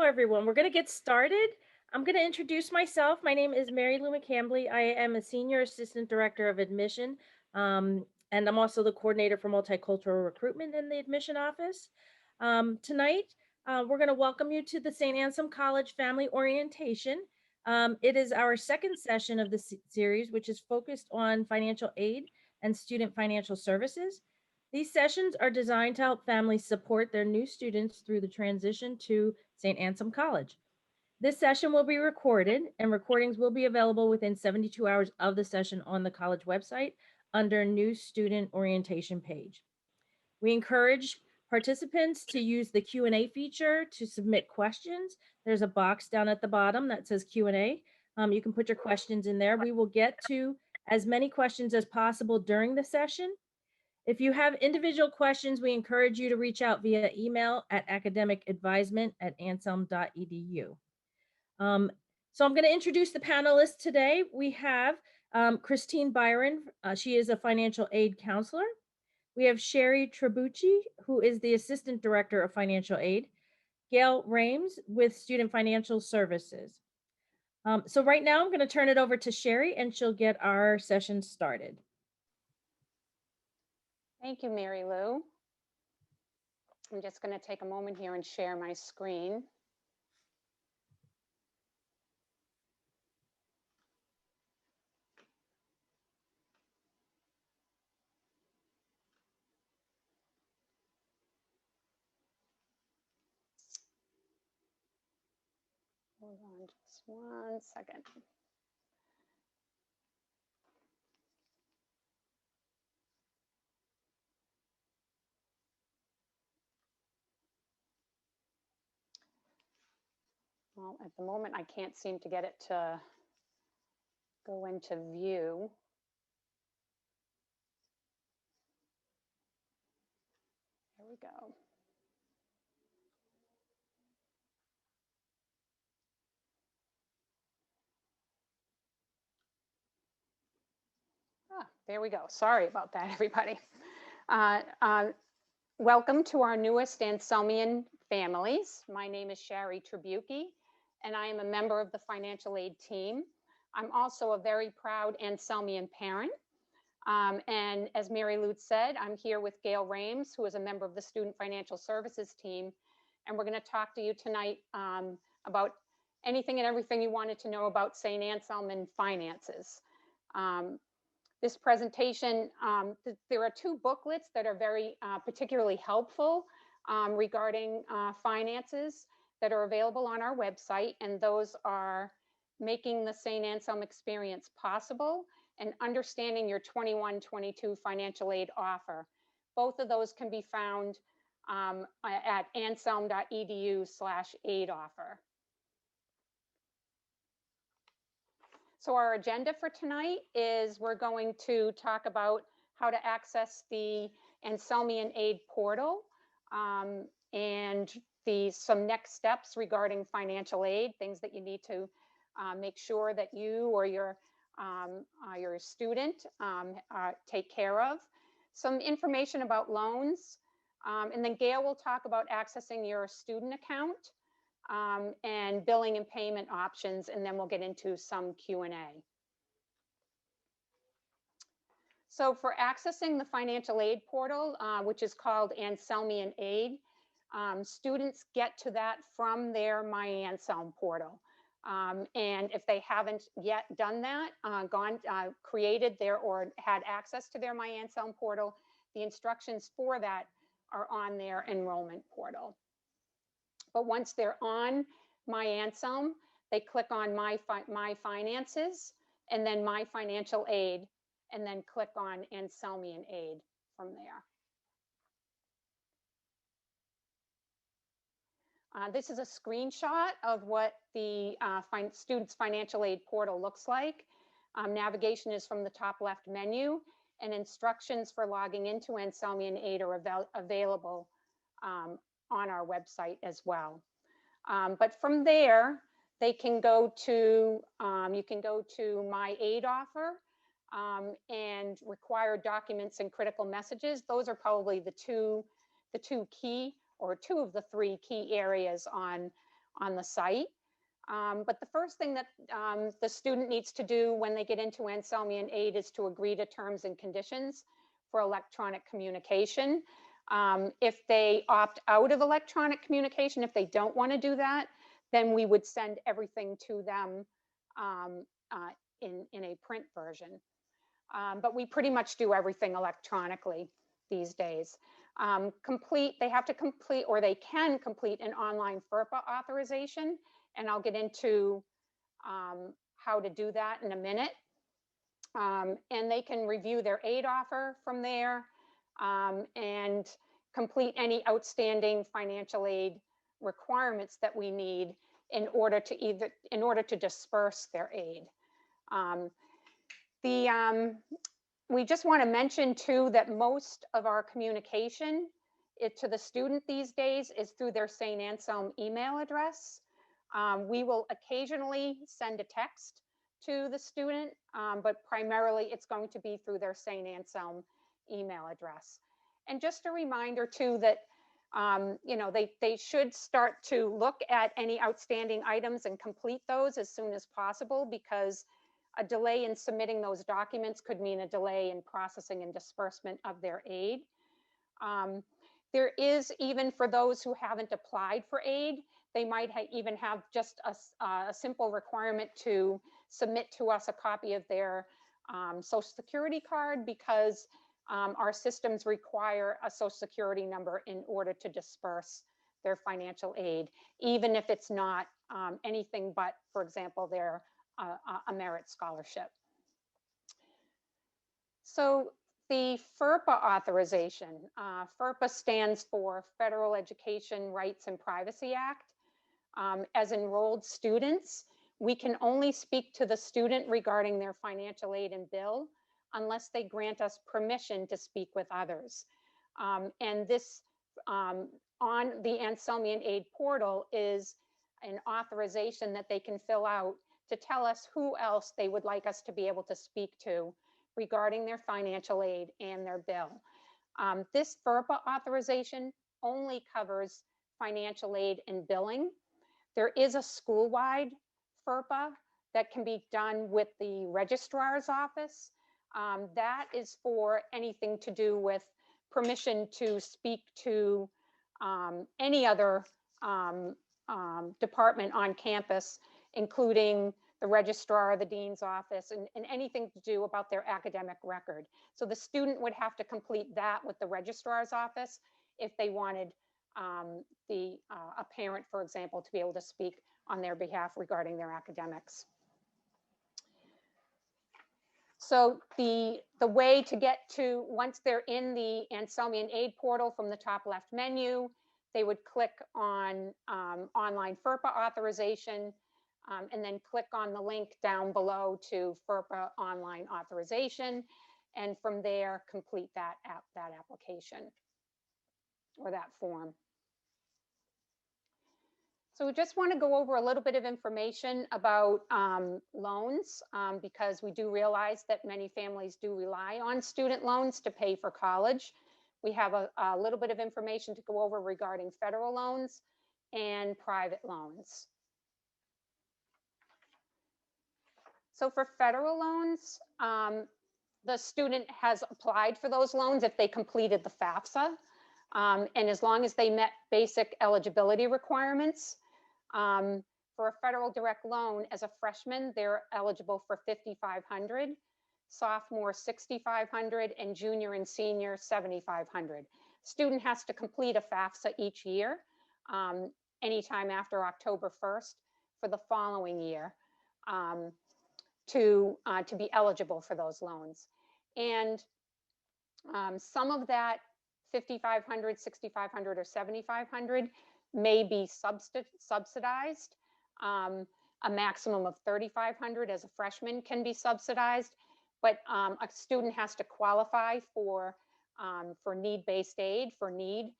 everyone. We're going to get started. I'm going to introduce myself. My name is Mary Lou McCambly. I am a Senior Assistant Director of Admission, and I'm also the Coordinator for Multicultural Recruitment in the Admission Office. Tonight, we're going to welcome you to the St. Anselm College Family Orientation. It is our second session of the series, which is focused on financial aid and student financial services. These sessions are designed to help families support their new students through the transition to St. Anselm College. This session will be recorded, and recordings will be available within 72 hours of the session on the college website under New Student Orientation page. We encourage participants to use the Q&A feature to submit questions. There's a box down at the bottom that says Q&A. You can put your questions in there. We will get to as many questions as possible during the session. If you have individual questions, we encourage you to reach out via email at academicadvisement@anselm.edu. So I'm going to introduce the panelists today. We have Christine Byron. She is a financial aid counselor. We have Sherry Tribucci, who is the Assistant Director of Financial Aid. Gail Rames with Student Financial Services. So right now I'm going to turn it over to Sherry and she'll get our session started. Thank you, Mary Lou. I'm just going to take a moment here and share my screen. Hold on just 1 second. Well, at the moment, I can't seem to get it to go into view. There we go. There we go. Sorry about that, everybody. Welcome to our newest Anselmian families. My name is Sherry Tribucci, and I am a member of the financial aid team. I'm also a very proud Anselmian parent. And as Mary Lou said, I'm here with Gail Rames, who is a member of the Student Financial Services team. And we're going to talk to you tonight about anything and everything you wanted to know about St. Anselm and finances. This presentation, there are two booklets that are very particularly helpful regarding finances that are available on our website, and those are Making the St. Anselm Experience Possible and Understanding Your 21-22 Financial Aid Offer. Both of those can be found at anselm.edu/aid offer. So our agenda for tonight is we're going to talk about how to access the Anselmian Aid portal and some next steps regarding financial aid, things that you need to make sure that you or your student take care of, some information about loans, and then Gail will talk about accessing your student account, and billing and payment options, and then we'll get into some Q&A. So for accessing the financial aid portal, which is called Anselmian Aid, students get to that from their My Anselm portal. And if they haven't yet done that, created their or had access to their My Anselm portal, the instructions for that are on their enrollment portal. But once they're on My Anselm, they click on My Finances and then My Financial Aid, and then click on Anselmian Aid from there. This is a screenshot of what the Students Financial Aid portal looks like. Navigation is from the top left menu, and instructions for logging into Anselmian Aid are available on our website as well. But from there, they can go to, you can go to My Aid Offer and Required Documents and Critical Messages. Those are probably the two key, or two of the three key areas on on the site. But the first thing that the student needs to do when they get into Anselmian Aid is to agree to terms and conditions for electronic communication. If they opt out of electronic communication, if they don't want to do that, then we would send everything to them in a print version. But we pretty much do everything electronically these days. They have to complete, or they can complete, an online Ferpa authorization, and I'll get into how to do that in a minute. And they can review their aid offer from there and complete any outstanding financial aid requirements that we need in order to disperse their aid. We just want to mention too that most of our communication to the student these days is through their St. Anselm email address. We will occasionally send a text to the student, but primarily it's going to be through their St. Anselm email address. And just a reminder too that they should start to look at any outstanding items and complete those as soon as possible, because a delay in submitting those documents could mean a delay in processing and disbursement of their aid. There is, even for those who haven't applied for aid, they might even have just a simple requirement to submit to us a copy of their Social Security card, because our systems require a Social Security number in order to disperse their financial aid, even if it's not anything but, for example, their a merit scholarship. So the FERPA authorization, FERPA stands for Federal Education Rights and Privacy Act. As enrolled students, we can only speak to the student regarding their financial aid and bill unless they grant us permission to speak with others. And this on the Anselmian Aid portal is an authorization that they can fill out to tell us who else they would like us to be able to speak to regarding their financial aid and their bill. This FERPA authorization only covers financial aid and billing. There is a school-wide FERPA that can be done with the registrar's office. That is for anything to do with permission to speak to any other department on campus, including the registrar, the dean's office, and anything to do about their academic record. So the student would have to complete that with the registrar's office if they wanted a parent, for example, to be able to speak on their behalf regarding their academics. So the way to get to, once they're in the Anselmian Aid portal, from the top left menu, they would click on online FERPA authorization, and then click on the link down below to FERPA online authorization, and from there complete that application or that form. So we just want to go over a little bit of information about loans, because we do realize that many families do rely on student loans to pay for college. We have a little bit of information to go over regarding federal loans and private loans. So for federal loans, the student has applied for those loans if they completed the FAFSA, and as long as they met basic eligibility requirements. For a federal direct loan, as a freshman, they're eligible for $5,500, sophomore $6,500, and junior and senior $7,500. Student has to complete a FAFSA each year, anytime after October 1st for the following year, to be eligible for those loans. And some of that $5,500, $6,500, or $7,500 may be subsidized. A maximum of $3,500 as a freshman can be subsidized, but a student has to qualify for need-based aid, for need,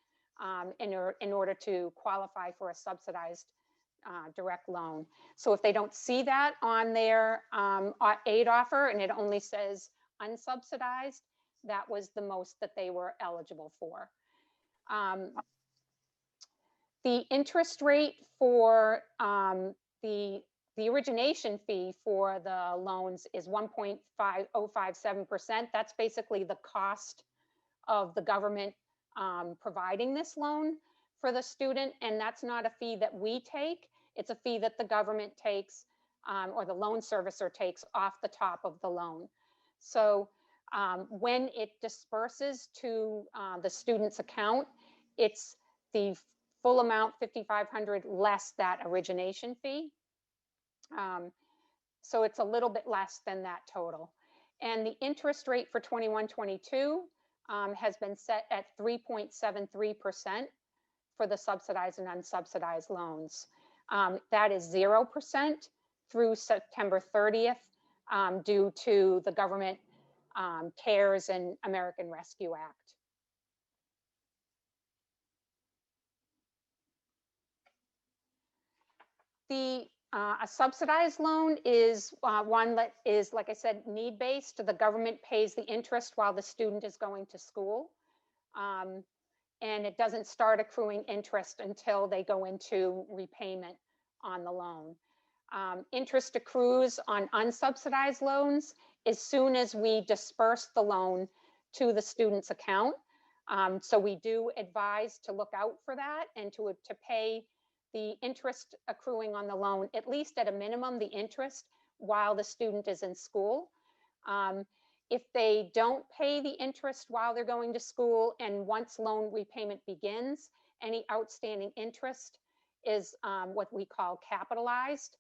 in order to qualify for a subsidized direct loan. So if they don't see that on their aid offer and it only says unsubsidized, that was the most that they were eligible for. The interest rate for the origination fee for the loans is 1.5057%. That's basically the cost of the government providing this loan for the student, and that's not a fee that we take. It's a fee that the government takes or the loan servicer takes off the top of the loan. So when it disperses to the student's account, it's the full amount, $5,500, less that origination fee. So it's a little bit less than that total. And the interest rate for 21-22 has been set at 3.73% for the subsidized and unsubsidized loans. That is 0% through September 30th due to the government CARES and American Rescue Act. A subsidized loan is one that is, like I said, need-based. The government pays the interest while the student is going to school. And it doesn't start accruing interest until they go into repayment on the loan. Interest accrues on unsubsidized loans as soon as we disperse the loan to the student's account. So we do advise to look out for that and to pay the interest accruing on the loan, at least at a minimum, the interest while the student is in school. If they don't pay the interest while they're going to school, and once loan repayment begins, any outstanding interest is what we call capitalized,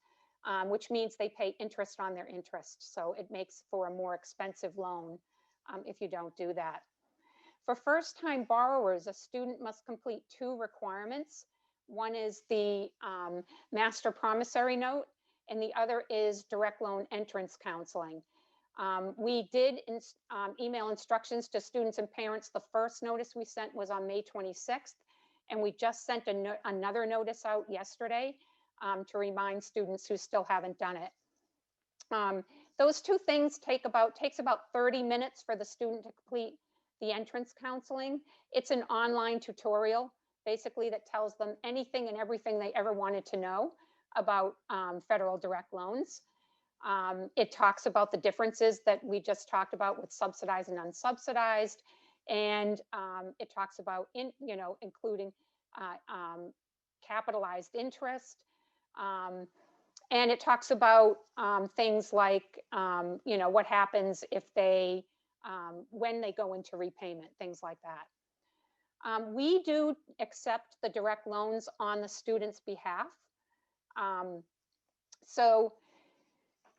which means they pay interest on their interest. So it makes for a more expensive loan if you don't do that. For first-time borrowers, a student must complete 2 requirements. One is the master promissory note, and the other is direct loan entrance counseling. We did email instructions to students and parents. The first notice we sent was on May 26th, and we just sent another notice out yesterday to remind students who still haven't done it. Those 2 things takes about 30 minutes for the student to complete the entrance counseling. It's an online tutorial, basically, that tells them anything and everything they ever wanted to know about federal direct loans. It talks about the differences that we just talked about with subsidized and unsubsidized, and it talks about including capitalized interest, and it talks about things like what happens if they when they go into repayment, things like that. We do accept the direct loans on the student's behalf. So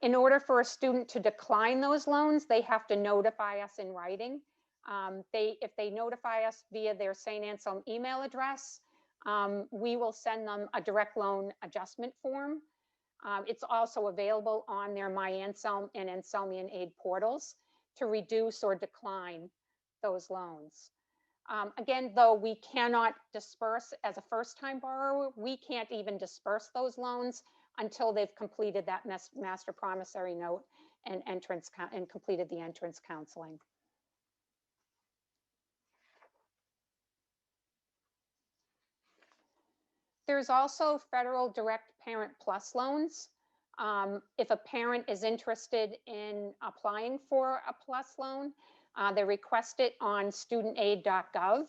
in order for a student to decline those loans, they have to notify us in writing. If they notify us via their St. Anselm email address, we will send them a direct loan adjustment form. It's also available on their My Anselm and Anselmian Aid portals to reduce or decline those loans. Again, though we cannot disperse as a first-time borrower, we can't even disperse those loans until they've completed that master promissory note and completed the entrance counseling. There's also federal direct Parent Plus loans. If a parent is interested in applying for a Plus loan, they request it on studentaid.gov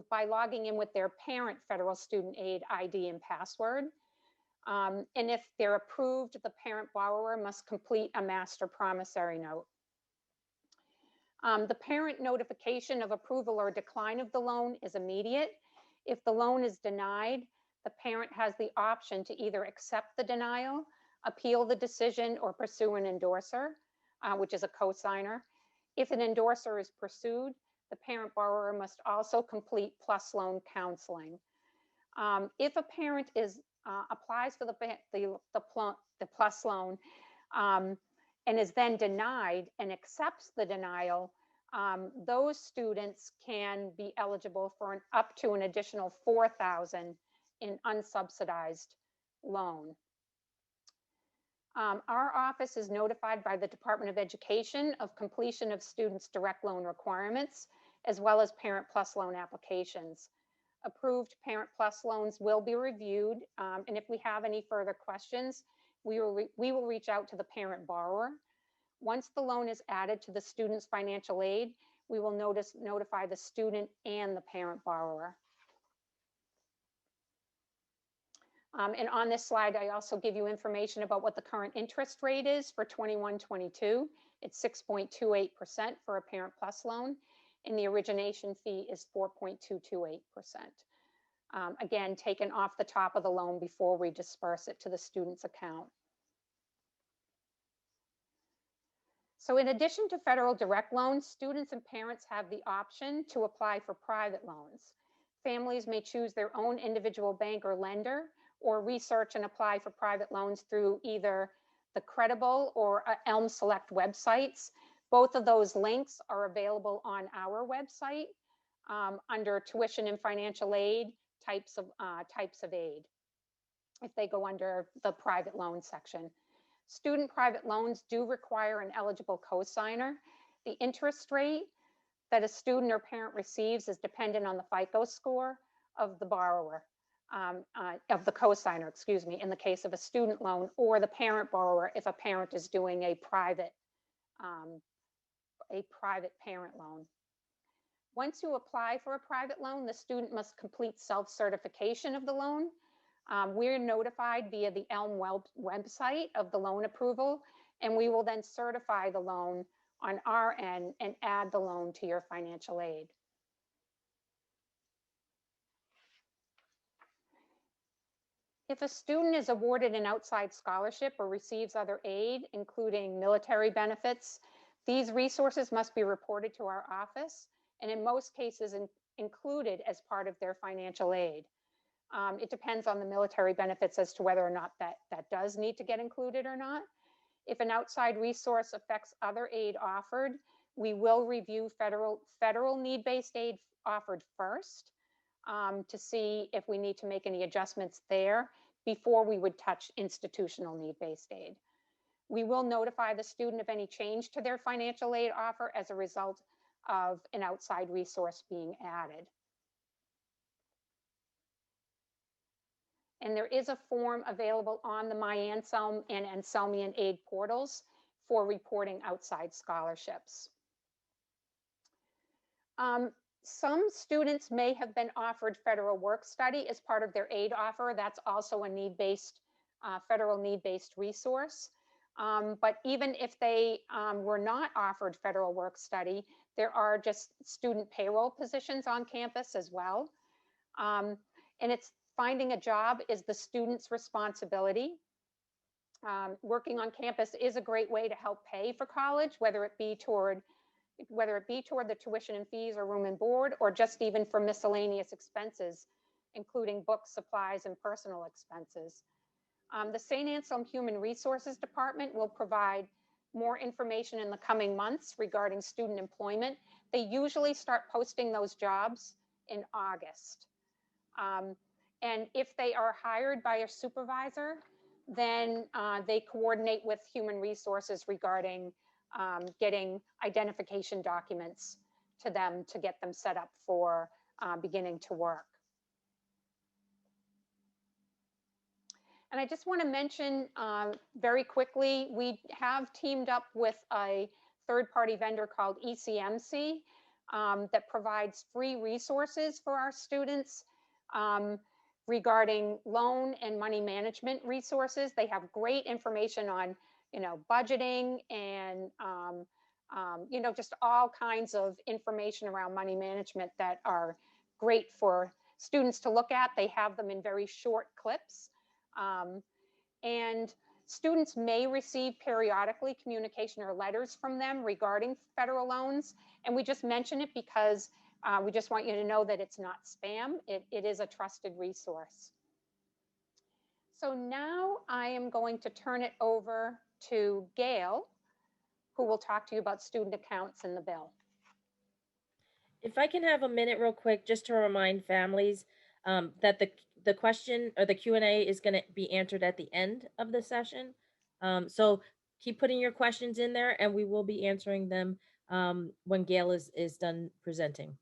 by logging in with their parent federal student aid ID and password. And if they're approved, the parent borrower must complete a master promissory note. The parent notification of approval or decline of the loan is immediate. If the loan is denied, the parent has the option to either accept the denial, appeal the decision, or pursue an endorser, which is a cosigner. If an endorser is pursued, the parent borrower must also complete Plus loan counseling. If a parent applies for the Plus loan and is then denied and accepts the denial, those students can be eligible for up to an additional $4,000 in unsubsidized loan. Our office is notified by the Department of Education of completion of students' direct loan requirements, as well as Parent Plus loan applications. Approved Parent Plus loans will be reviewed, and if we have any further questions, we will reach out to the parent borrower. Once the loan is added to the student's financial aid, we will notify the student and the parent borrower. And on this slide, I also give you information about what the current interest rate is for 21-22. It's 6.28% for a Parent Plus loan, and the origination fee is 4.228%. Again, taken off the top of the loan before we disperse it to the student's account. So in addition to federal direct loans, students and parents have the option to apply for private loans. Families may choose their own individual bank or lender, or research and apply for private loans through either the Credible or Elm Select websites. Both of those links are available on our website under tuition and financial aid, types of aid, if they go under the private loan section. Student private loans do require an eligible cosigner. The interest rate that a student or parent receives is dependent on the FICO score of the borrower, of the cosigner, excuse me, in the case of a student loan, or the parent borrower if a parent is doing a private parent loan. Once you apply for a private loan, the student must complete self-certification of the loan. We're notified via the Elm website of the loan approval, and we will then certify the loan on our end and add the loan to your financial aid. If a student is awarded an outside scholarship or receives other aid, including military benefits, these resources must be reported to our office, and in most cases included as part of their financial aid. It depends on the military benefits as to whether or not that does need to get included or not. If an outside resource affects other aid offered, we will review federal need-based aid offered first to see if we need to make any adjustments there before we would touch institutional need-based aid. We will notify the student of any change to their financial aid offer as a result of an outside resource being added. And there is a form available on the MyAnselm and Anselmian Aid portals for reporting outside scholarships. Some students may have been offered federal work study as part of their aid offer. That's also a need-based, federal need-based resource. But even if they were not offered federal work study, there are just student payroll positions on campus as well. And it's finding a job is the student's responsibility. Working on campus is a great way to help pay for college, whether it be toward the tuition and fees or room and board, or just even for miscellaneous expenses, including books, supplies, and personal expenses. The St. Anselm Human Resources Department will provide more information in the coming months regarding student employment. They usually start posting those jobs in August. And if they are hired by a supervisor, then they coordinate with human resources regarding getting identification documents to them to get them set up for beginning to work. And I just want to mention very quickly, we have teamed up with a third-party vendor called ECMC that provides free resources for our students regarding loan and money management resources. They have great information on, budgeting and, just all kinds of information around money management that are great for students to look at. They have them in very short clips. And students may receive periodically communication or letters from them regarding federal loans. And we just mention it because we just want you to know that it's not spam. It is a trusted resource. So now I am going to turn it over to Gail, who will talk to you about student accounts in the bill. If I can have a minute real quick, just to remind families that the question or the Q&A is going to be answered at the end of the session. So keep putting your questions in there and we will be answering them when Gail is done presenting.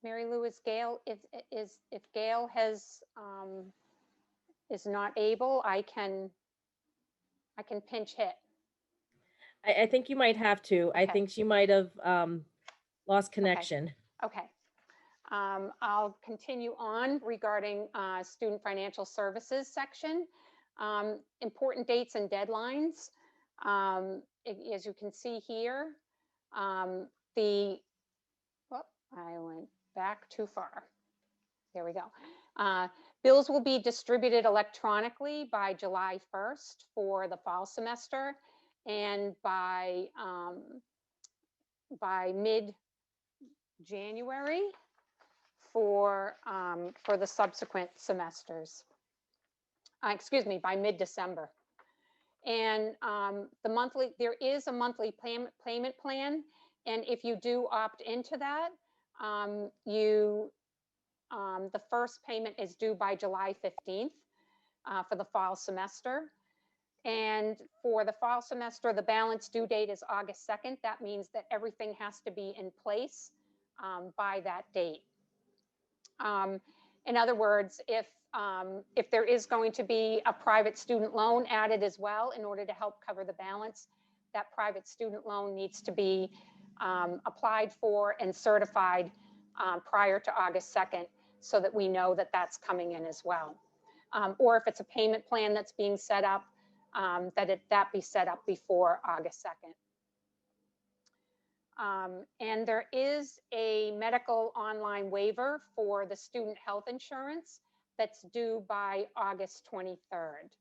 Mary Lou, is Gail, if Gail has, is not able, I can pinch hit. I think you might have to. I Okay. think she might have lost connection. Okay. I'll continue on regarding student financial services section. Important dates and deadlines. As you can see here, I went back too far. There we go. Bills will be distributed electronically by July 1st for the fall semester, and by mid-January for the subsequent semesters. Excuse me, by mid-December. And there is a monthly payment plan, and if you do opt into that, the first payment is due by July 15th for the fall semester. And for the fall semester, the balance due date is August 2nd. That means that everything has to be in place by that date. In other words, if there is going to be a private student loan added as well in order to help cover the balance, that private student loan needs to be applied for and certified prior to August 2nd, so that we know that that's coming in as well. Or if it's a payment plan that's being set up, that be set up before August 2nd. And there is a medical online waiver for the student health insurance that's due by August 23rd.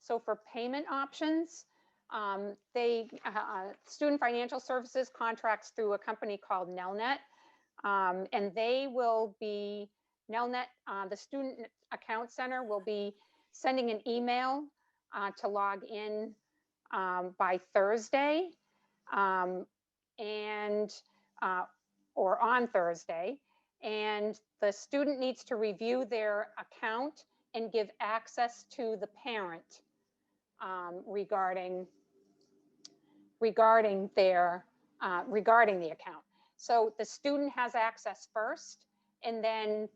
So for payment options, Student Financial Services contracts through a company called Nelnet, and they will be, Nelnet, the Student Account Center will be sending an email to log in by Thursday, or on Thursday, and the student needs to review their account and give access to the parent regarding the account. So the student has access first, and then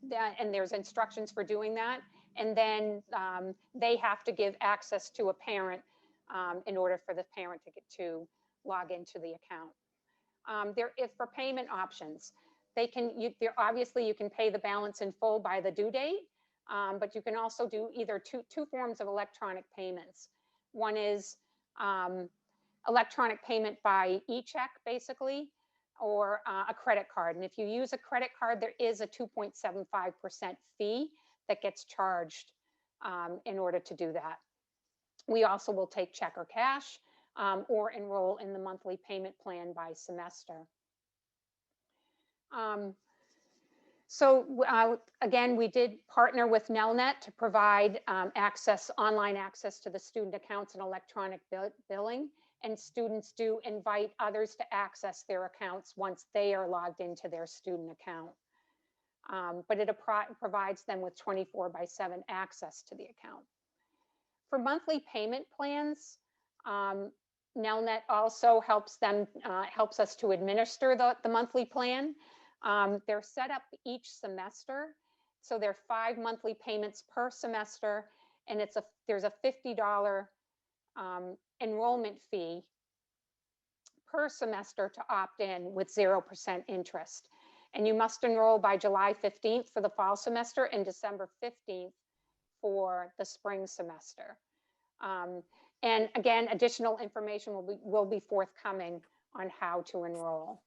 there's instructions for doing that, and then they have to give access to a parent in order for the parent to get to log into the account. If for payment options, obviously you can pay the balance in full by the due date, but you can also do either two forms of electronic payments. One is electronic payment by e-check, basically, or a credit card. And if you use a credit card, there is a 2.75% fee that gets charged in order to do that. We also will take check or cash, or enroll in the monthly payment plan by semester. Again, we did partner with Nelnet to provide online access to the student accounts and electronic billing, and students do invite others to access their accounts once they are logged into their student account. But it provides them with 24/7 access to the account. For monthly payment plans, Nelnet also helps us to administer the monthly plan. They're set up each semester, so there are 5 monthly payments per semester, and there's a $50 enrollment fee per semester to opt in with 0% interest. And you must enroll by July 15th for the fall semester and December 15th for the spring semester. And again, additional information will be forthcoming on how to enroll.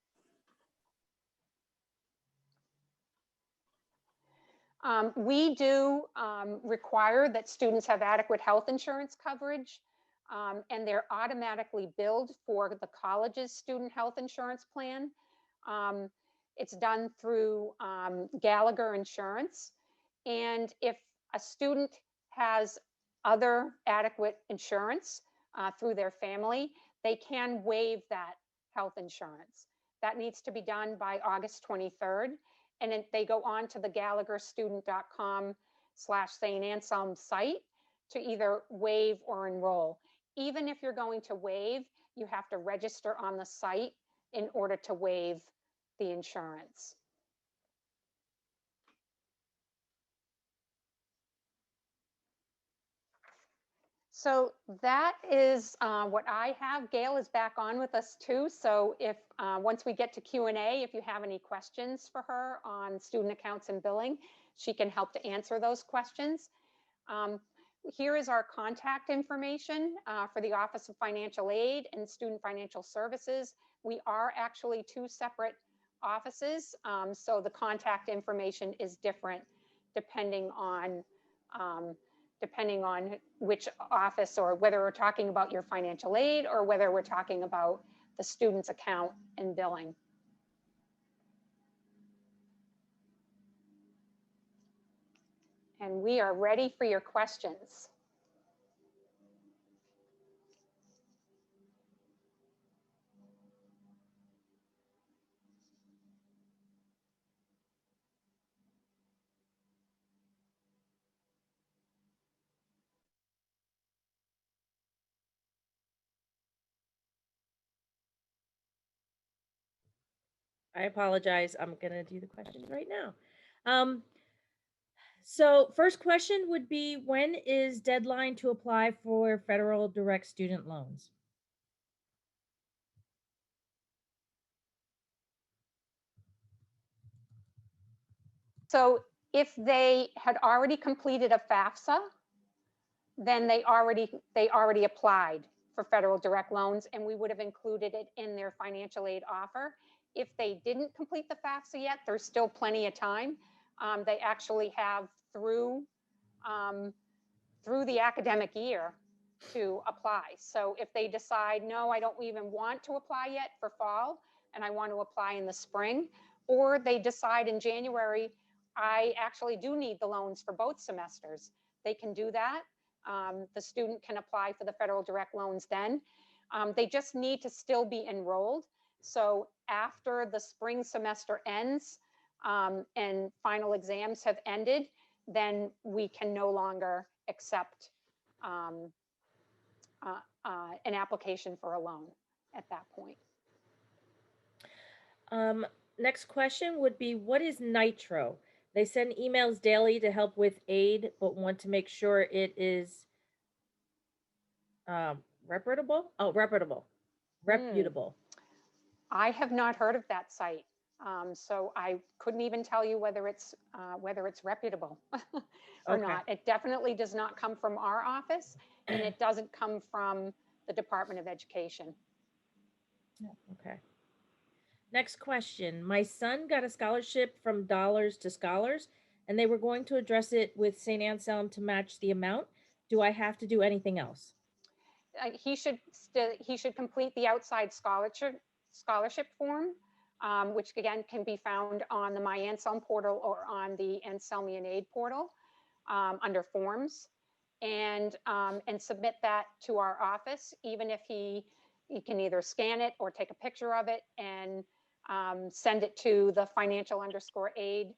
We do require that students have adequate health insurance coverage, and they're automatically billed for the college's student health insurance plan. It's done through Gallagher Insurance. And if a student has other adequate insurance through their family, they can waive that health insurance. That needs to be done by August 23rd. And then they go on to the gallagherstudent.com/St. Anselm site to either waive or enroll. Even if you're going to waive, you have to register on the site in order to waive the insurance. So that is what I have. Gail is back on with us too. So if once we get to Q&A, if you have any questions for her on student accounts and billing, she can help to answer those questions. Here is our contact information for the Office of Financial Aid and Student Financial Services. We are actually two separate offices, so the contact information is different depending on which office, or whether we're talking about your financial aid or whether we're talking about the student's account and billing. And we are ready for your questions. I apologize. I'm going to do the questions right now. So first question would be, when is deadline to apply for federal direct student loans? So if they had already completed a FAFSA, then they already applied for federal direct loans, and we would have included it in their financial aid offer. If they didn't complete the FAFSA yet, there's still plenty of time. They actually have through the academic year to apply. So if they decide, no, I don't even want to apply yet for fall, and I want to apply in the spring, or they decide in January, I actually do need the loans for both semesters, they can do that. The student can apply for the federal direct loans then. They just need to still be enrolled. So after the spring semester ends and final exams have ended, then we can no longer accept an application for a loan at that point. Next question would be, what is Nitro? They send emails daily to help with aid, but want to make sure it is reputable. I have not heard of that site, so I couldn't even tell you whether it's reputable or not. It definitely does not come from our office, and it doesn't come from the Department of Education. Okay. Next question. My son got a scholarship from Dollars to Scholars, and they were going to address it with St. Anselm to match the amount. Do I have to do anything else? He should complete the outside scholarship form, which again can be found on the My Anselm portal or on the Anselmian Aid portal under forms, and submit that to our office. Even if he can either scan it or take a picture of it and send it to the financial_aid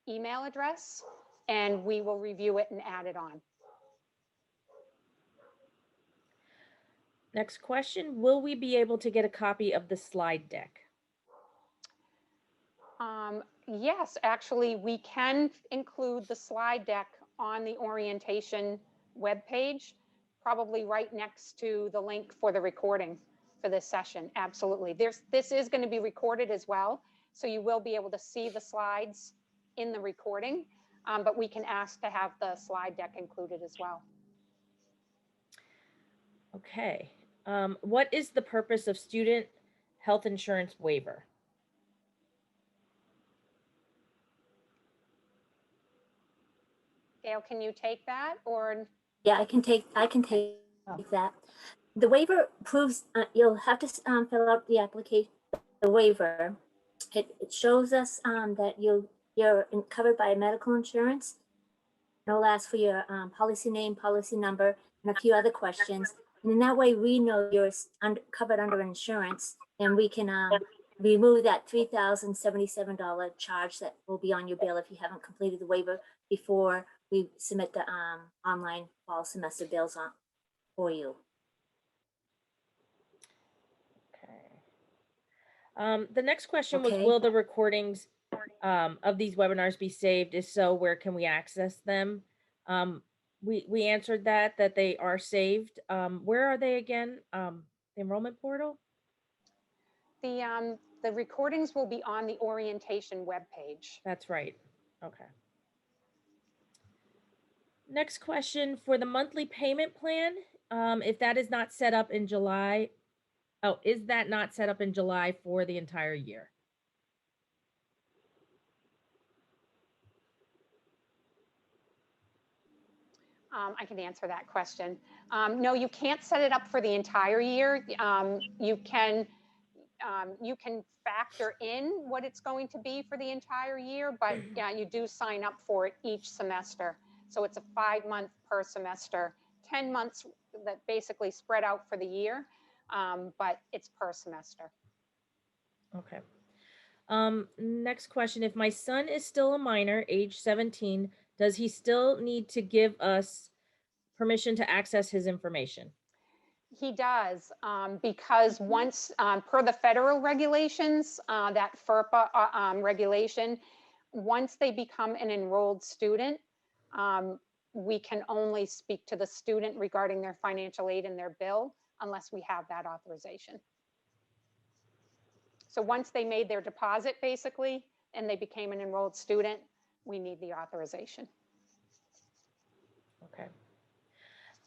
email address, and we will review it and add it on. Next question. Will we be able to get a copy of the slide deck? Yes, actually, we can include the slide deck on the orientation webpage, probably right next to the link for the recording for this session. Absolutely. This is going to be recorded as well, so you will be able to see the slides in the recording, but we can ask to have the slide deck included as well. Okay. What is the purpose of student health insurance waiver? Gail, can you take that? Or yeah, I can take that. The waiver proves you'll have to fill out the application, the waiver. It shows us that you're covered by medical insurance. It'll ask for your policy name, policy number, and a few other questions. And in that way, we know you're covered under insurance, and we can remove that $3,077 charge that will be on your bill if you haven't completed the waiver before we submit the online fall semester bills for you. The next question was, Okay. will the recordings of these webinars be saved? If so, where can we access them? We answered that they are saved. Where are they again? The enrollment portal? The recordings will be on the orientation webpage. That's right. Okay. Next question, for the monthly payment plan, if that is not set up in July, oh, is that not set up in July for the entire year? I can answer that question. No, you can't set it up for the entire year. You can factor in what it's going to be for the entire year, but yeah, you do sign up for it each semester. So it's a 5-month per semester, 10 months that basically spread out for the year, but it's per semester. Okay. Next question, if my son is still a minor, age 17, does he still need to give us permission to access his information? He does, because once, per the federal regulations, that FERPA regulation, once they become an enrolled student, we can only speak to the student regarding their financial aid and their bill unless we have that authorization. So once they made their deposit, basically, and they became an enrolled student, we need the authorization. Okay.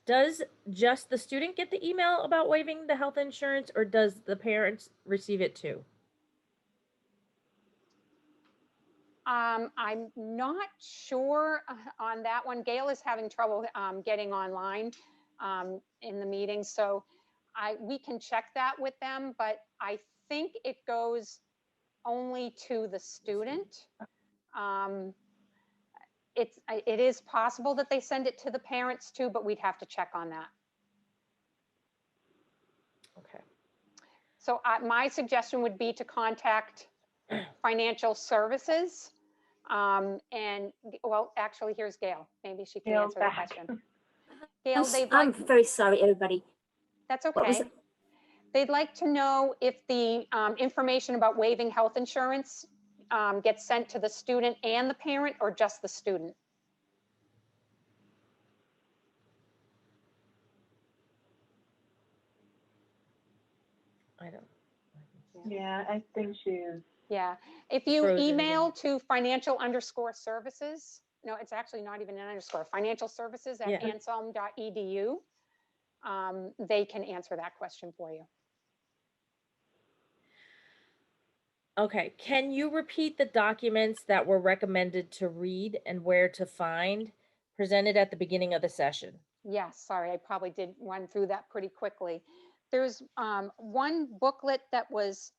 Does just the student get the email about waiving the health insurance, or does the parents receive it too? I'm not sure on that one. Gail is having trouble getting online in the meeting, so we can check that with them, but I think it goes only to the student. It is possible that they send it to the parents too, but we'd have to check on that. Okay. So my suggestion would be to contact financial services. And well, actually, here's Gail. Maybe she can answer the question. Gail, I'm very sorry, everybody. That's okay. What was it? They'd like to know if the information about waiving health insurance gets sent to the student and the parent, or just the student. I don't. Yeah, I think she's. Yeah, if you Frozen email again. to financial_services, no, it's actually not even an underscore, financial services at Yeah. anselm.edu, they can answer that question for you. Okay, can you repeat the documents that were recommended to read and where to find presented at the beginning of the session? Yes, sorry, I probably did run through that pretty quickly. There's one booklet that was,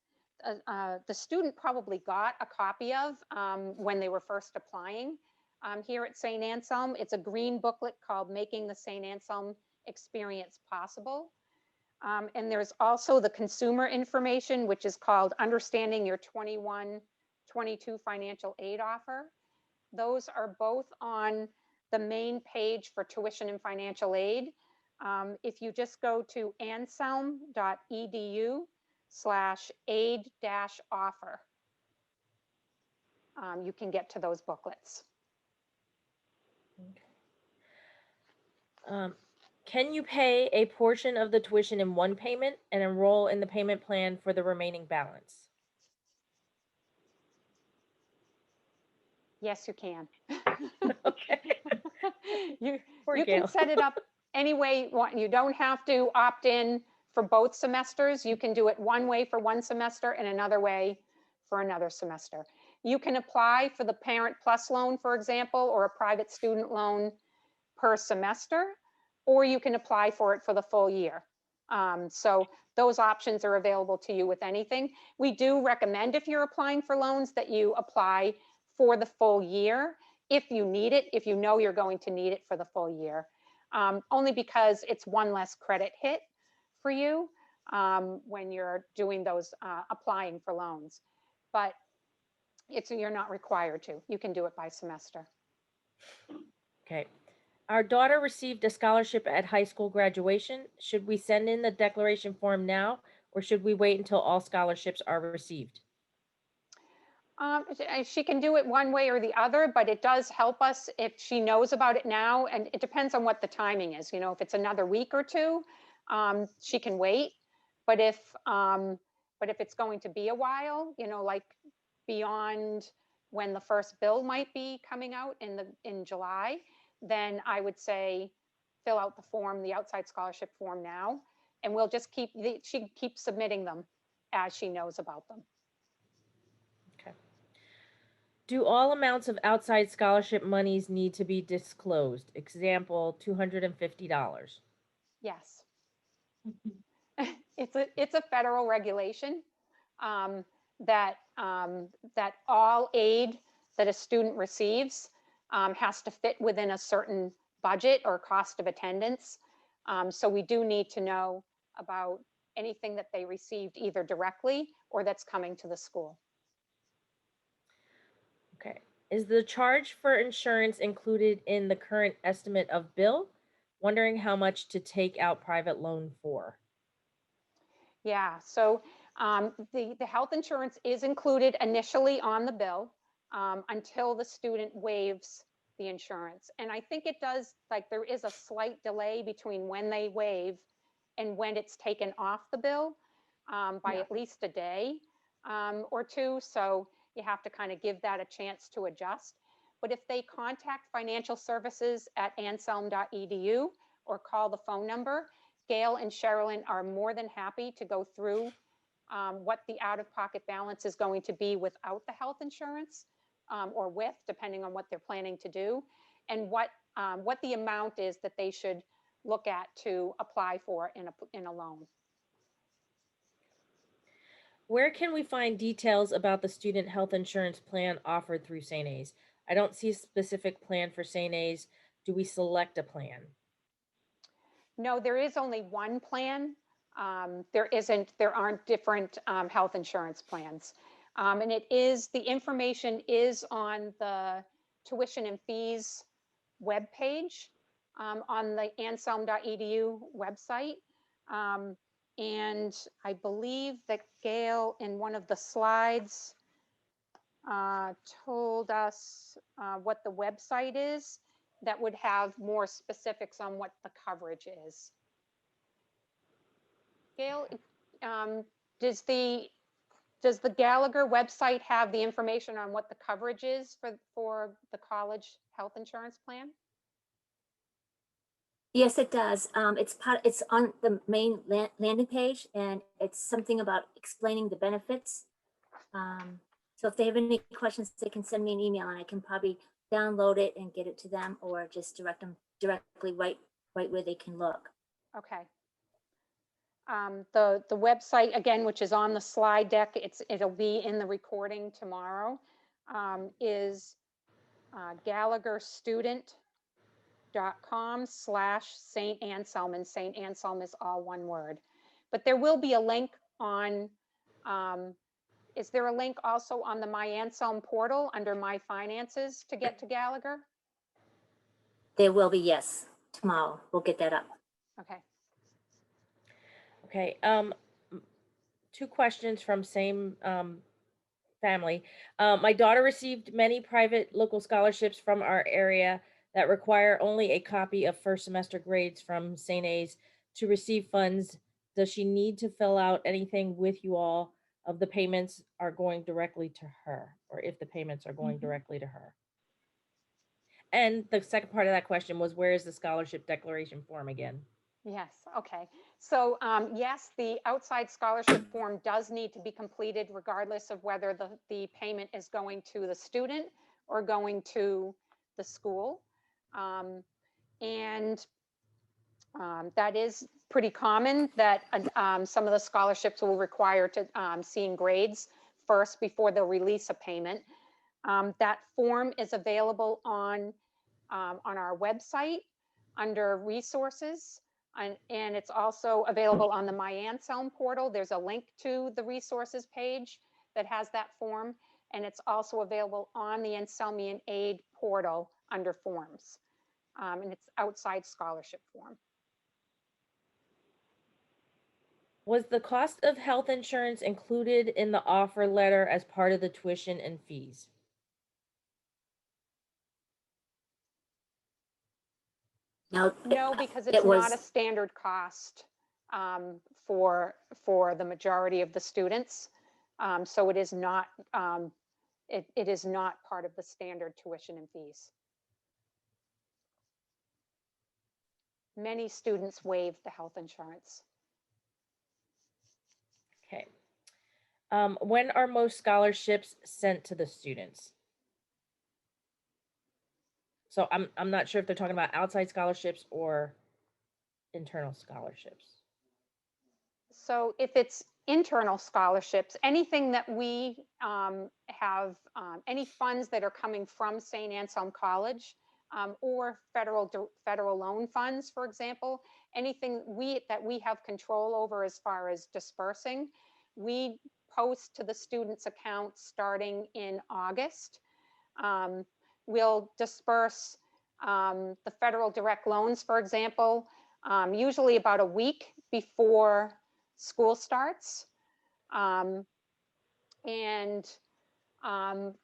the student probably got a copy of when they were first applying here at St. Anselm. It's a green booklet called Making the St. Anselm Experience Possible. And there's also the consumer information, which is called Understanding Your 21-22 Financial Aid Offer. Those are both on the main page for tuition and financial aid. If you just go to anselm.edu/aid-offer, you can get to those booklets. Okay. Can you pay a portion of the tuition in one payment and enroll in the payment plan for the remaining balance? Yes, you can. Okay. You Poor can Gail. set it up any way you want. You don't have to opt in for both semesters. You can do it one way for one semester and another way for another semester. You can apply for the Parent Plus loan, for example, or a private student loan per semester, or you can apply for it for the full year. So those options are available to you with anything. We do recommend, if you're applying for loans, that you apply for the full year if you need it, if you know you're going to need it for the full year, only because it's one less credit hit for you when you're doing those applying for loans. But you're not required to. You can do it by semester. Okay. Our daughter received a scholarship at high school graduation. Should we send in the declaration form now, or should we wait until all scholarships are received? She can do it one way or the other, but it does help us if she knows about it now. And it depends on what the timing is. You know, if it's another week or two, she can wait. But if it's going to be a while, you know, like beyond when the first bill might be coming out in July, then I would say fill out the form, the outside scholarship form now, and we'll just she can keep submitting them as she knows about them. Okay. Do all amounts of outside scholarship monies need to be disclosed? Example, $250. Yes. It's a federal regulation um, that all aid that a student receives has to fit within a certain budget or cost of attendance. So we do need to know about anything that they received either directly or that's coming to the school. Okay. Is the charge for insurance included in the current estimate of bill? Wondering how much to take out private loan for. Yeah, so the health insurance is included initially on the bill until the student waives the insurance. And I think it does, like there is a slight delay between when they waive and when it's taken off the bill by at least a day or two. So you have to kind of give that a chance to adjust. But if they contact financial services at anselm.edu or call the phone number, Gail and Sherilyn are more than happy to go through what the out-of-pocket balance is going to be without the health insurance or with, depending on what they're planning to do, and what the amount is that they should look at to apply for in a loan. Where can we find details about the student health insurance plan offered through St. A's? I don't see a specific plan for St. A's. Do we select a plan? No, there is only one plan. There aren't different health insurance plans. And the information is on the tuition and fees webpage on the anselm.edu website. And I believe that Gail in one of the slides told us what the website is that would have more specifics on what the coverage is. Gail, does the Gallagher website have the information on what the coverage is for the college health insurance plan? Yes, it does. It's on the main landing page, and it's something about explaining the benefits. So if they have any questions, they can send me an email, and I can probably download it and get it to them, or just direct them directly right where they can look. Okay. The website again, which is on the slide deck, it'll be in the recording tomorrow, is gallagherstudent.com/St. Anselm, and St. Anselm is all one word. But there will be a link on, is there a link also on the My Anselm portal under My Finances to get to Gallagher? There will be, yes. Tomorrow, we'll get that up. Okay. Okay. Two questions from same family. My daughter received many private local scholarships from our area that require only a copy of first semester grades from St. A's to receive funds. Does she need to fill out anything with you all of the payments are going directly to her, or if the payments are going directly to her? And the second part of that question was, where is the scholarship declaration form again? Yes, okay. So yes, the outside scholarship form does need to be completed regardless of whether the payment is going to the student or going to the school. And that is pretty common that some of the scholarships will require to seeing grades first before they'll release a payment. That form is available on our website under resources. And it's also available on the My Anselm portal. There's a link to the resources page that has that form. And it's also available on the Anselmian Aid portal under forms. And it's outside scholarship form. Was the cost of health insurance included in the offer letter as part of the tuition and fees? No, No, because it it's not a was, standard cost for the majority of the students. So it is not, it is not part of the standard tuition and fees. Many students waive the health insurance. Okay. When are most scholarships sent to the students? So I'm not sure if they're talking about outside scholarships or internal scholarships. So if it's internal scholarships, anything that we have, any funds that are coming from St. Anselm College or federal loan funds, for example, anything that we have control over as far as dispersing, we post to the student's account starting in August. We'll disperse the federal direct loans, for example, usually about a week before school starts. And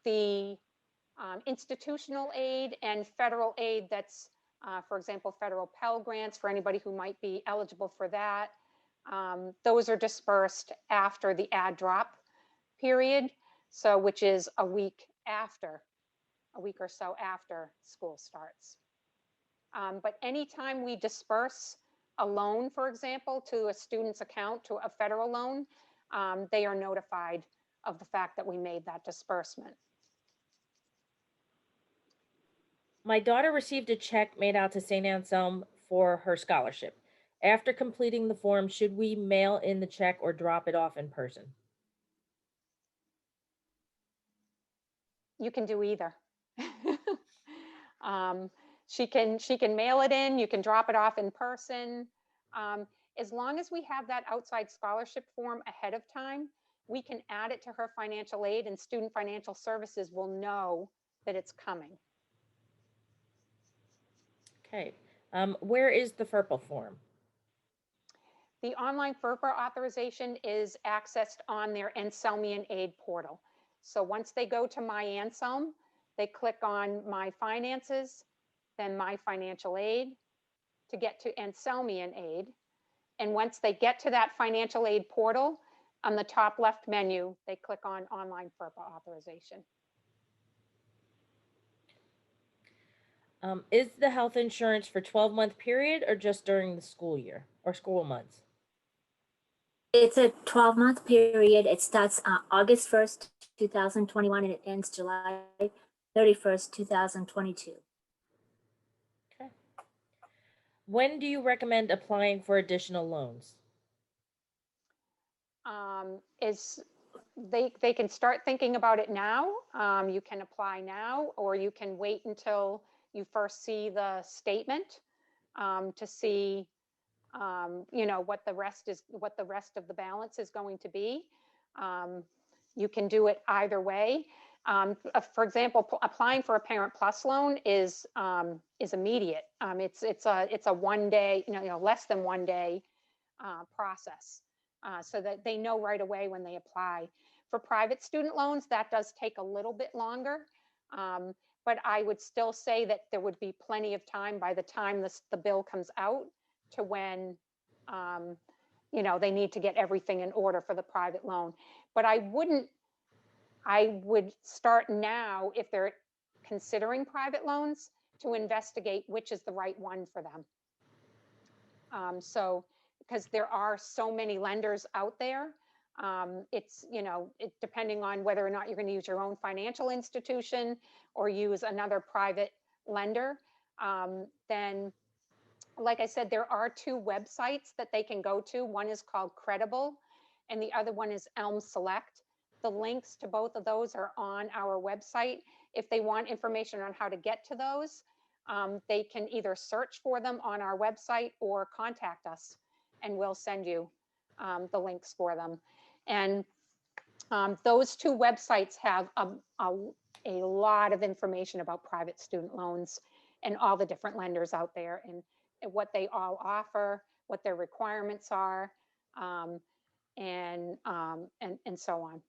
the institutional aid and federal aid that's, for example, federal Pell Grants for anybody who might be eligible for that. Those are dispersed after the add drop period, so which is a week or so after school starts. But anytime we disperse a loan, for example, to a student's account, to a federal loan, they are notified of the fact that we made that disbursement. My daughter received a check made out to St. Anselm for her scholarship. After completing the form, should we mail in the check or drop it off in person? You can do either. She can mail it in, you can drop it off in person. As long as we have that outside scholarship form ahead of time, we can add it to her financial aid and Student Financial Services will know that it's coming. Okay. Where is the FERPA form? The online Ferpa authorization is accessed on their Anselmian Aid portal. So once they go to My Anselm, they click on My Finances, then My Financial Aid to get to Anselmian Aid. And once they get to that financial aid portal, on the top left menu, they click on Online Ferpa Authorization. Is the health insurance for 12-month period or just during the school year or school months? it's a 12-month period. It starts August 1st, 2021, and it ends July 31st, 2022. Okay. When do you recommend applying for additional loans? They can start thinking about it now. You can apply now, or you can wait until you first see the statement to see, what the rest of the balance is going to be. You can do it either way. For example, applying for a Parent Plus loan is immediate. It's a 1 day, less than 1 day process, so that they know right away when they apply. For private student loans, that does take a little bit longer, but I would still say that there would be plenty of time by the time the bill comes out to when they need to get everything in order for the private loan. But I would start now, if they're considering private loans, to investigate which is the right one for them. So because there are so many lenders out there, it's, depending on whether or not you're going to use your own financial institution or use another private lender, then, like I said, there are 2 websites that they can go to. One is called Credible and the other one is Elm Select. The links to both of those are on our website. If they want information on how to get to those, they can either search for them on our website or contact us and we'll send you the links for them. And those 2 websites have a lot of information about private student loans and all the different lenders out there and what they all offer, what their requirements are. and so on.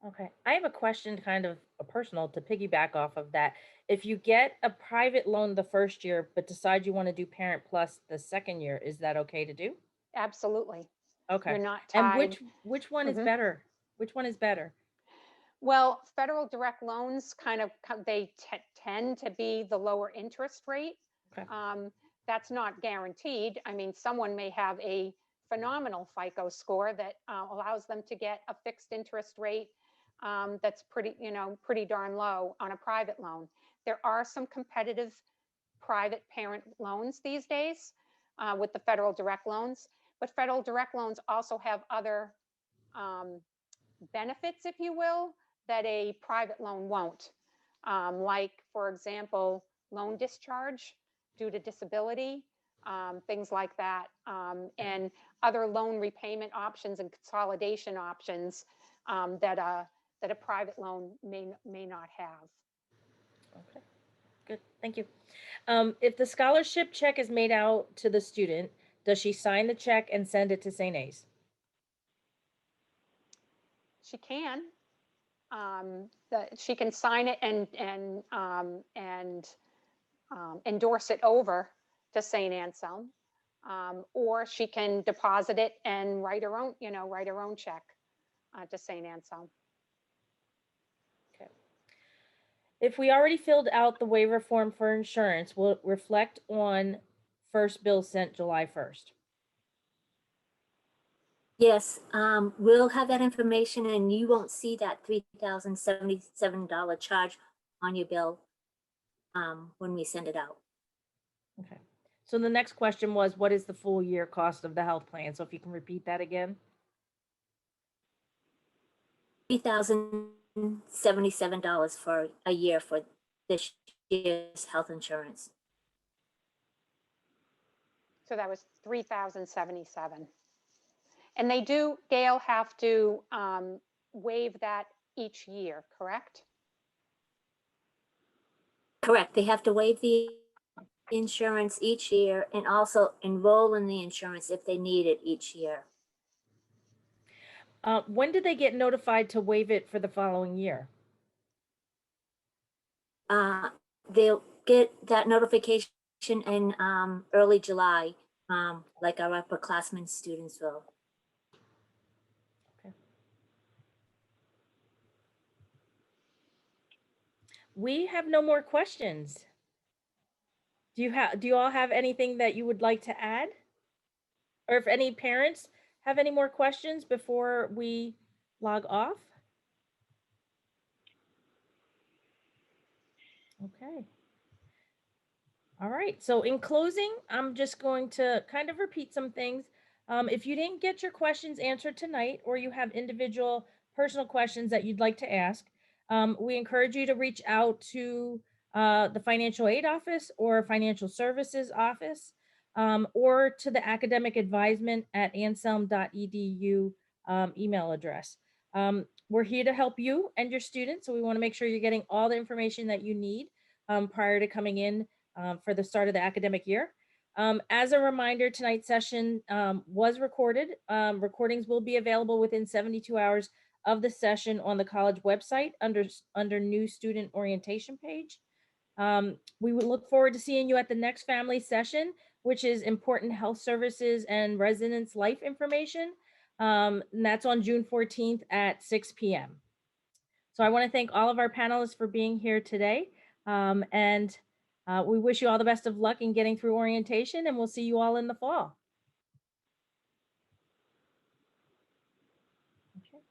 Okay, I have a question, kind of a personal, to piggyback off of that. If you get a private loan the first year, but decide you want to do Parent Plus the second year, is that okay to do? Absolutely. Okay. You're not And tied. which one is Mhm. better? Which one is better? Well, federal direct loans they tend to be the lower interest rate. Okay. That's not guaranteed. I mean, someone may have a phenomenal FICO score that allows them to get a fixed interest rate that's pretty darn low on a private loan. There are some competitive private parent loans these days with the federal direct loans, but federal direct loans also have other um, benefits, if you will, that a private loan won't. Like, for example, loan discharge due to disability, things like that, and other loan repayment options and consolidation options that a private loan may not have. Okay. Good. Thank you. If the scholarship check is made out to the student, does she sign the check and send it to St. A's? She can. She can sign it and endorse it over to St. Anselm, or she can deposit it and write her own check to St. Anselm. Okay. If we already filled out the waiver form for insurance, will it reflect on first bill sent July 1st? Yes, we'll have that information and you won't see that $3,077 charge on your bill when we send it out. Okay. So the next question was, what is the full year cost of the health plan? So if you can repeat that again. $3,077 for a year for this year's health insurance. So that was 3,077. And they do, Gail, have to waive that each year, correct? Correct. They have to waive the insurance each year and also enroll in the insurance if they need it each year. When did they get notified to waive it for the following year? They'll get that notification in early July, like our upperclassmen students will. Okay. We have no more questions. Do you all have anything that you would like to add? Or if any parents have any more questions before we log off? Okay. All right. So in closing, I'm just going to kind of repeat some things. If you didn't get your questions answered tonight, or you have individual personal questions that you'd like to ask, we encourage you to reach out to the financial aid office or financial services office, or to the academic advisement at anselm.edu email address. We're here to help you and your students, so we want to make sure you're getting all the information that you need prior to coming in for the start of the academic year. As a reminder, tonight's session was recorded. Recordings will be available within 72 hours of the session on the college website under new student orientation page. We would look forward to seeing you at the next family session, which is important health services and residence life information. And that's on June 14th at 6 p.m. So I want to thank all of our panelists for being here today. And we wish you all the best of luck in getting through orientation, and we'll see you all in the fall. Okay.